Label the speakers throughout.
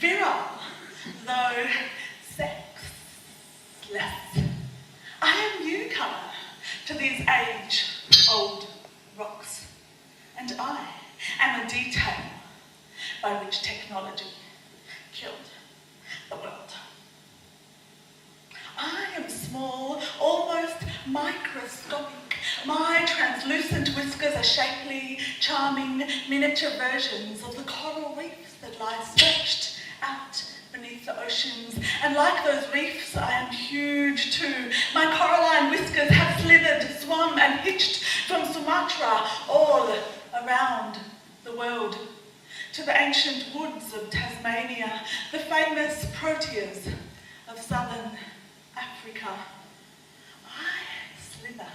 Speaker 1: virile, though sexless. I am newcomer to these age-old rocks, and I am a detail by which technology killed the world. I am small, almost microscopic. My translucent whiskers are shapely, charming miniature versions of the coral reefs that lie stretched out beneath the oceans. And like those reefs, I am huge too. My coralline whiskers have slithered, swum and hitched from Sumatra all around the world to the ancient woods of Tasmania, the famous proteas of southern Africa. I slither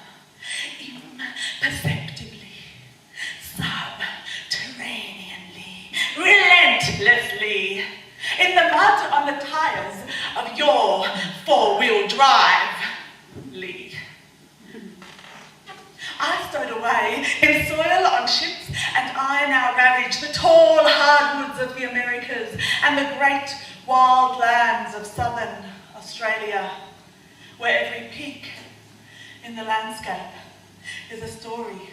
Speaker 1: imperceptibly, subterraneanly, relentlessly, in the mud on the tires of your four-wheel drive, Lee. I stowed away in soil on ships, and I now ravage the tall hardwoods of the Americas and the great wild lands of southern Australia, where every peak in the landscape is a story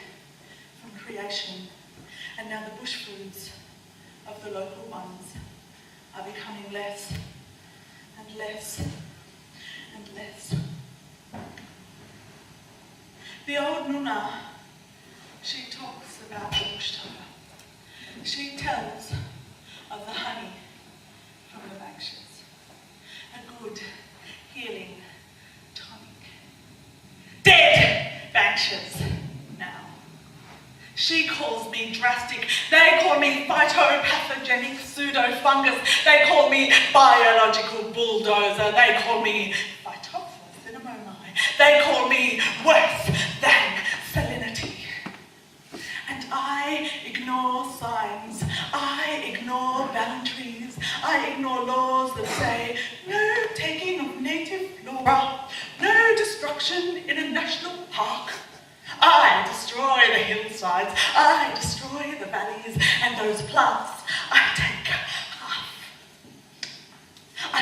Speaker 1: from creation, and now the bush foods of the local ones are becoming less and less and less. The old Nyungah, she talks about the bush tucker. She tells of the honey from the bankshires, a good healing tonic. Dead bankshires now. She calls me drastic. They call me phytopathogenic pseudo-fungus. They call me biological bulldozer. They call me Phytophthora, cinnamomi. They call me worse than salinity. And I ignore signs. I ignore boundaries. I ignore laws that say no taking of native flora, no destruction in a national park. I destroy the hillsides, I destroy the valleys, and those plants, I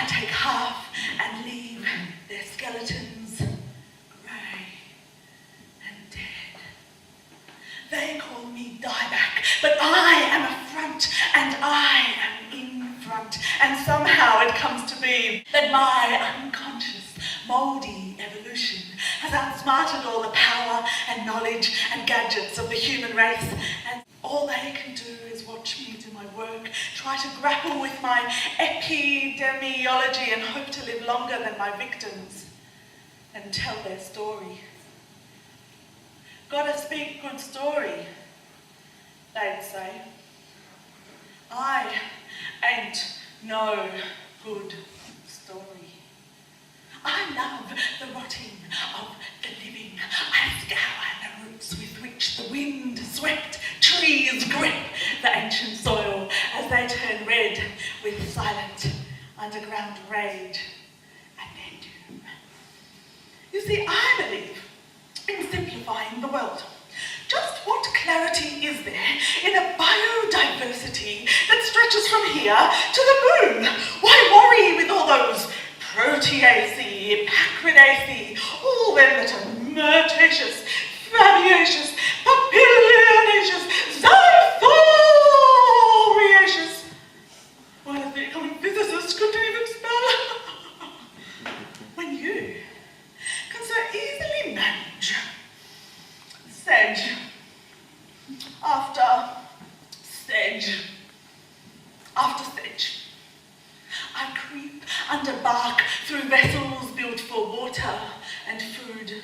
Speaker 1: take half and leave their skeletons grey and dead. They call me dieback, but I am a front, and I am in front, and somehow it comes to be that my unconscious, mouldy evolution has outsmarted all the power and knowledge and gadgets of the human race, and all they can do is watch me do my work, try to grapple with my epidemiology and hope to live longer than my victims and tell their story. Gotta speak good story, they'd say. I ain't no good story. I love the rotting of the living. I scour the roots with which the wind swept trees grip the ancient soil as they turn red with silent underground rage and their doom. You see, I believe in simplifying the world. Just what clarity is there in a biodiversity that stretches from here to the moon? Why worry with all those Proteaceae, Pacridaceae, all them that are myrtaceous, fabiaceous, papilionaceous, xanthoriaceous. Well, if the atomic physicists couldn't even spell when you can so easily manage sedge after sedge after sedge. I creep under bark through vessels built for water and food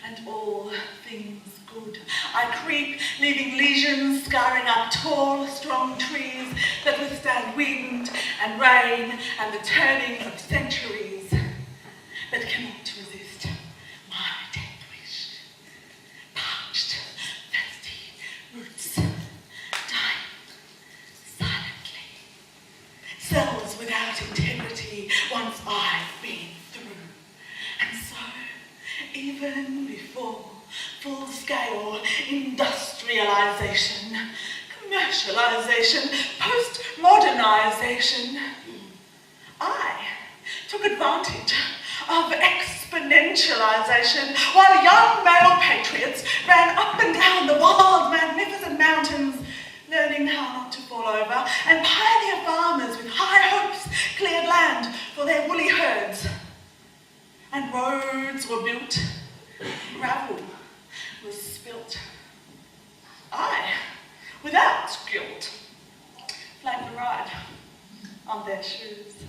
Speaker 1: and all things good. I creep, leaving lesions scarring up tall, strong trees that withstand wind and rain and the turning of centuries, but cannot resist my death wish. Parched, thirsty roots, dying silently. Cells without integrity once I've been through. And so, even before full-scale industrialization, commercialization, post-modernization, I took advantage of exponentialization while young male patriots ran up and down the wild, magnificent mountains, learning how not to fall over, and pioneer farmers with high hopes cleared land for their woolly herds. And roads were built, gravel was spilt. I, without guilt, flagged the ride on their shoes.